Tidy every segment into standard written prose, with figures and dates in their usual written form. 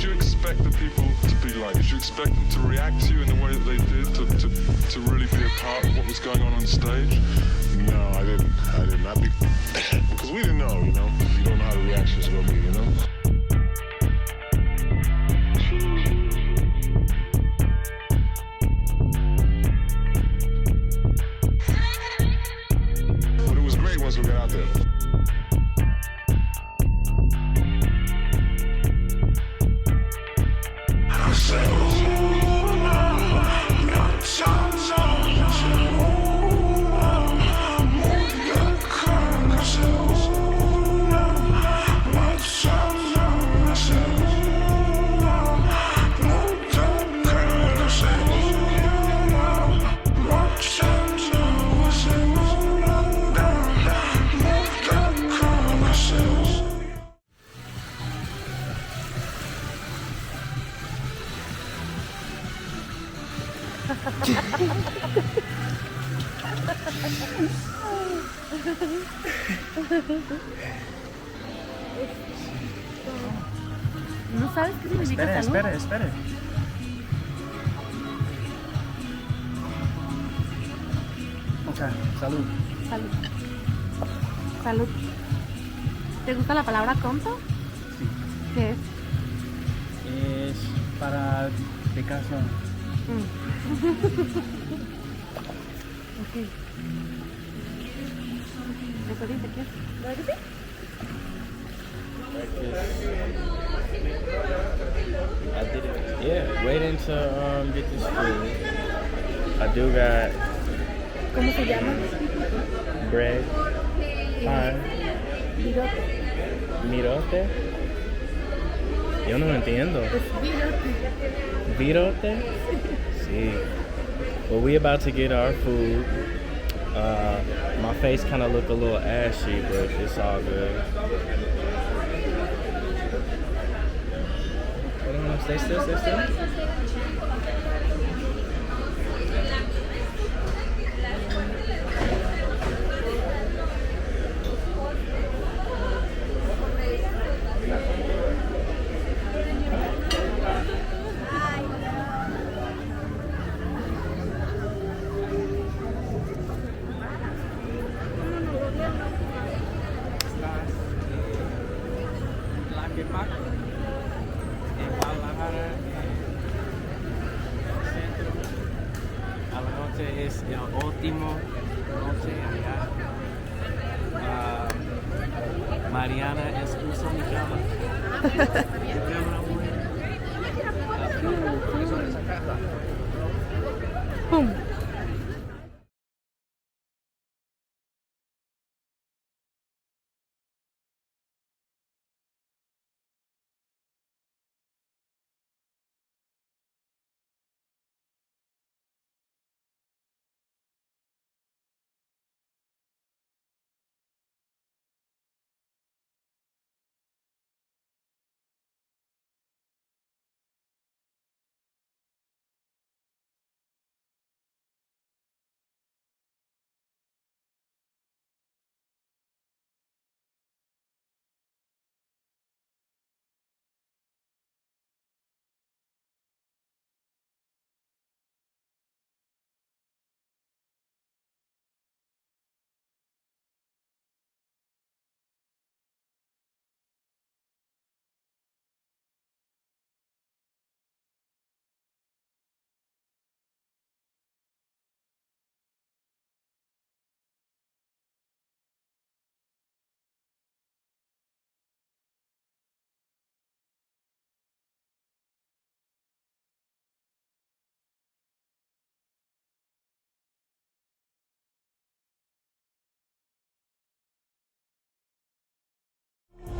you expect the people to be like? Did you expect them to react to you in the way that they did, to really be a part of what was going on stage? No, I didn't. Because we didn't know, you know? You don't know how the reactions are going to be, you know? But it was great once we got out there. ¿No sabes qué significa salud? Espere. Ok, salud. Salud. ¿Te gusta la palabra tonto? Sí. ¿Qué es? Es para precaución. Ok. ¿Eso dice qué es? ¿Lo dice? I did it. Yeah, waiting to get this food. I do got ¿Cómo se llama? bread, pan, Virote. mirote. Yo no entiendo. Es virote. Virote? Sí. Well, we about to get our food. My face kind of look a little ashy, but it's all good. Hold on, stay still. En Guadalajara, centro. A la noche es el último noche allá. Mariana expuso mi cama. ¡Pum!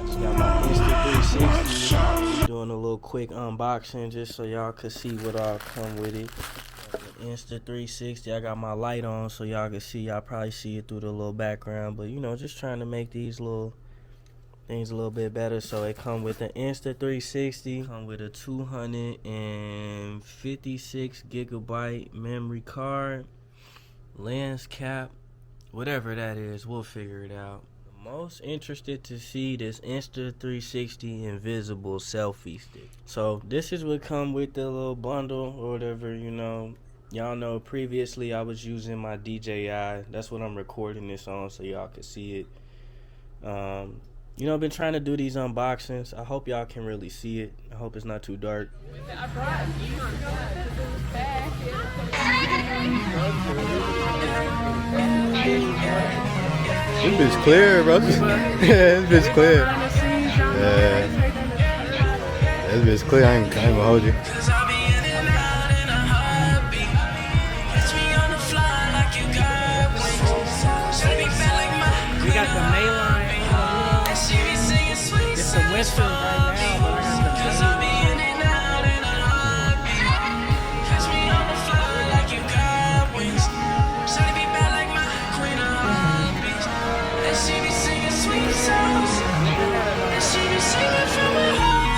Got my Insta360. Doing a little quick unboxing just so y'all could see what all come with it. Insta360. I got my light on so y'all can see. Y'all probably see it through the little background, but you know, just trying to make these little things a little bit better. So it come with the Insta360. Come with a 256 gigabyte memory card, lens cap, whatever that is. We'll figure it out. Most interested to see this Insta360 invisible selfie stick. So this is what come with the little bundle or whatever, you know. Y'all know previously I was using my DJI. That's what I'm recording this on so y'all can see it. You know, I've been trying to do these unboxings. I hope y'all can really see it. I hope it's not too dark. This bitch clear, bro. Yeah, this bitch clear. Yeah. This bitch clear. I ain't gonna hold you. We got the Mayline. It's a whisper right now, but I got the Mayline.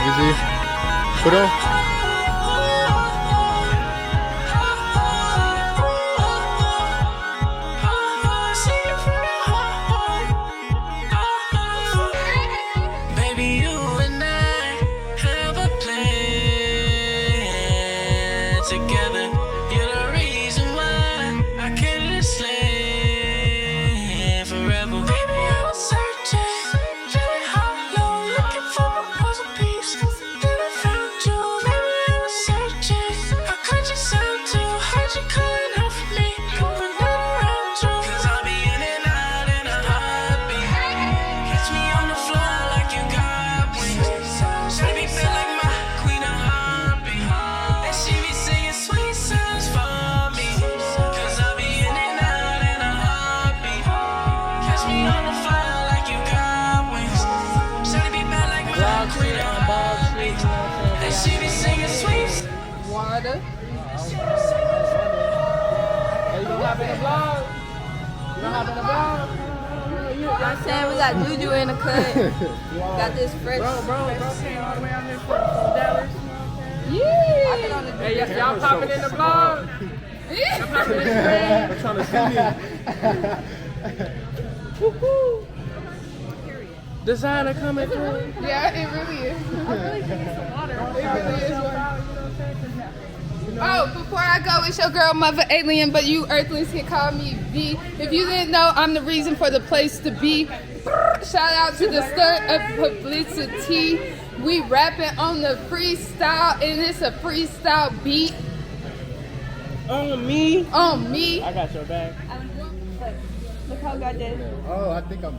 Easy. Put on. I'm saying we got Juju in the cut. Got this fresh. Bro, came all the way out here from Dallas. Yeah. Hey, y'all popping in the vlog? Y'all popping in the stream? I'm trying to see you. Designer coming through. Yeah, it really is. It really is. Oh, before I go, it's your girl, Mother Alien, but you Earthlings can call me V. If you didn't know, I'm the reason for the place to be. Shout out to the stunt of publicity. We rapping on the freestyle, and it's a freestyle beat. On me. On me. I got your back. Look how God did. Oh, I think I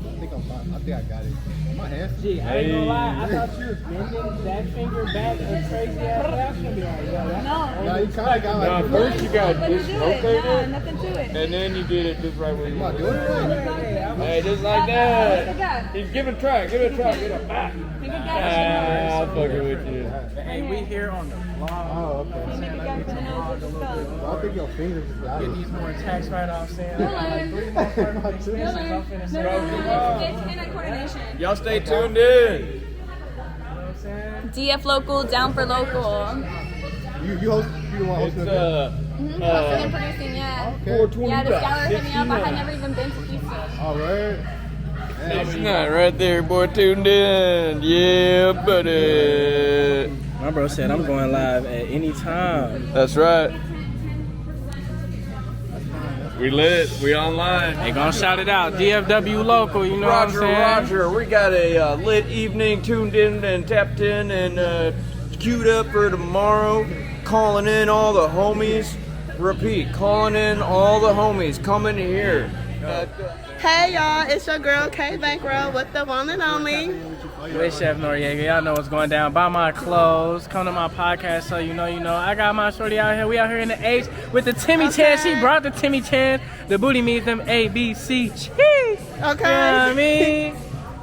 got it. My hands. Gee, I ain't gonna lie. I thought you was bending that finger back a crazy ass. That's gonna be like, yeah, No. No, you kind of got like. First you got Nothing this to it. rotated, Nothing to it. and then you did it just right where you Come on, do it right. Hey, just like that. He's give it a try, give it a try, get a back. I'm fucking with you. Hey, we here on the vlog. Oh, okay. I think your fingers is out. Get these more tax write-offs in. Y'all stay tuned in. DFWlocal, down for local. You host. You want It's to host Hosting and producing, yeah. Okay. 420. Yeah, this guy hit me up. I had never even been to Houston. All right. Next night, right there, boy, tuned in. Yeah, buddy. My bro said I'm going live at any time. That's right. We lit. We online. They gonna shout it out. DFWlocal, you know what I'm saying? Roger. We got a lit evening tuned in and tapped in and queued up for tomorrow. Calling in all the homies. Repeat, calling in all the homies. Coming here. Hey y'all, it's your girl Kbankroll with the one and only. With Chef Noriega. Y'all know what's going down. Buy my clothes. Come to my podcast so you know. I got my shorty out here. We out here in the H with the Timmy Chan. She brought the Timmy Chan. The booty means them ABC cheese. Okay. You know what I mean?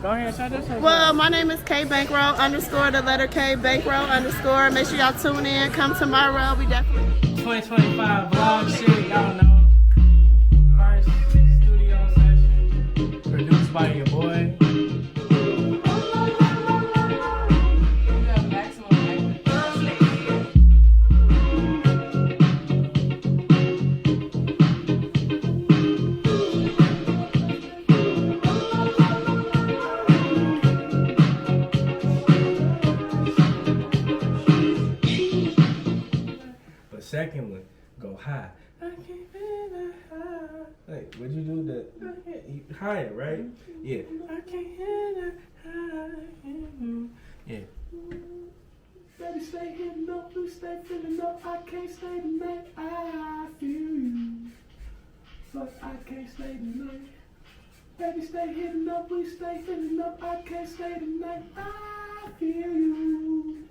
Go ahead and shout this out. Well, my name is Kbankroll _ the letter K Bankroll _ Make sure y'all tune in. Come tomorrow. We definitely 2025 vlog shit. Y'all know. First studio session. Produced by your boy. second one go high. I can't feel the high. Like, would you do the higher, right? Yeah. I can't hear the high. Yeah. Baby, stay hitting up, we stay filling up. I can't stay tonight. I feel you, but I can't stay tonight. Baby, stay hitting up, we stay filling up. I can't stay tonight. I feel you,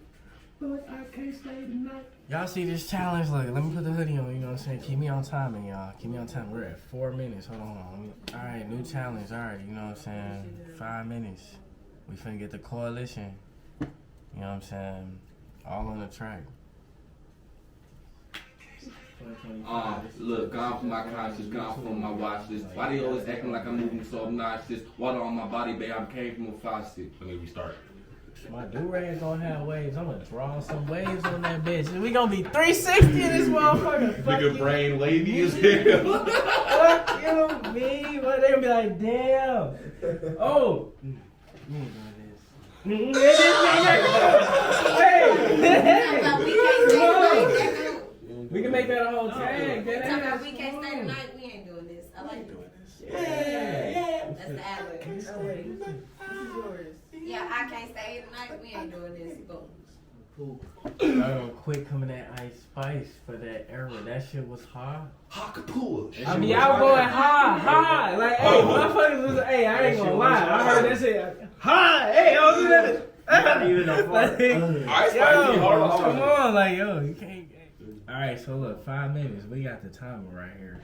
but I can't stay tonight. Y'all see this challenge? Look, let me put the hoodie on, you know what I'm saying? Keep me on timing, y'all. Keep me on time. We're at 4 minutes. Hold on. Alright, new challenge. Alright, you know what I'm saying? 5 minutes. We finna get the coalition. You know what I'm saying? All on the track. Look, gone from my conscience, gone from my watch list. Why they always acting like I'm moving so obnoxious? Water on my body, babe, I came from a faucet. Let me restart. My do-rag gonna have waves. I'm gonna draw some waves on that bitch. We gonna be 360 in this motherfucker. Nigga brain wavy as hell. Fuck you, me. What, they gonna be like, damn. Oh. You ain't doing this. We can make that a whole tag. We can't stay tonight. We ain't doing this. I like doing this. Yeah. That's the ad-lib. This is yours. Yeah, I can't stay tonight. We ain't doing this. Boom. Y'all gonna quit coming at Ice Spice for that era. That shit was hard. Hawkapoo. I mean, y'all going hard. Like, hey, motherfuckers was, hey, I ain't gonna lie. I heard that shit. Hard. Hey, I was in that. Not even a fart. Come on, like, yo, you can't. Alright, so look, 5 minutes. We got the timer right here.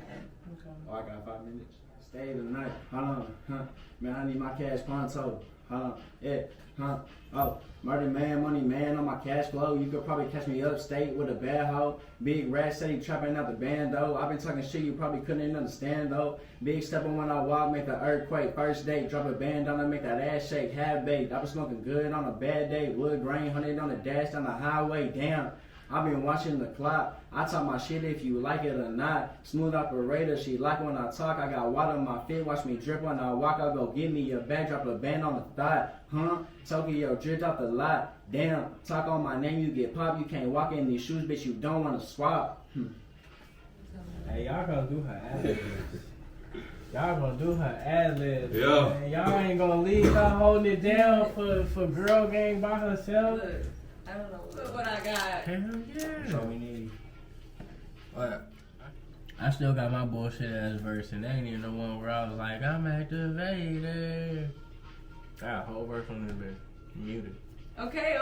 Oh, I got 5 minutes. Stay tonight. Hold on. Huh? Man, I need my cash pronto. Hold on. Yeah. Huh? Oh, murder man, money man on my cash flow. You could probably catch me upstate with a bad hoe. Big rat steady trapping out the band though. I've been talking shit you probably couldn't even understand though. Big stepping when I walk, make the earthquake. First date, drop a band down and make that ass shake. Half baked. I was smoking good on a bad day. Wood grain, 100 on the dash down the highway. Damn. I've been watching the clock. I talk my shit if you like it or not. Smooth operator, she like when I talk. I got water on my feet, watch me drip when I walk. I'll go give me a bag, drop a band on the thigh. Huh? Tokyo dripped off the lot. Damn, talk on my name, you get popped. You can't walk in these shoes, bitch, you don't want to swap. Hey, y'all gonna do her ad-libs. Y'all gonna do her ad-libs. Yeah. Man. Y'all ain't gonna leave her holding it down for Girl Gang by herself. I don't know what I got. Hell yeah. So we need. What? I still got my bullshit ass verse, and they ain't even the one where I was like, I'm activated. I got a whole verse on this bitch. Muted. Okay.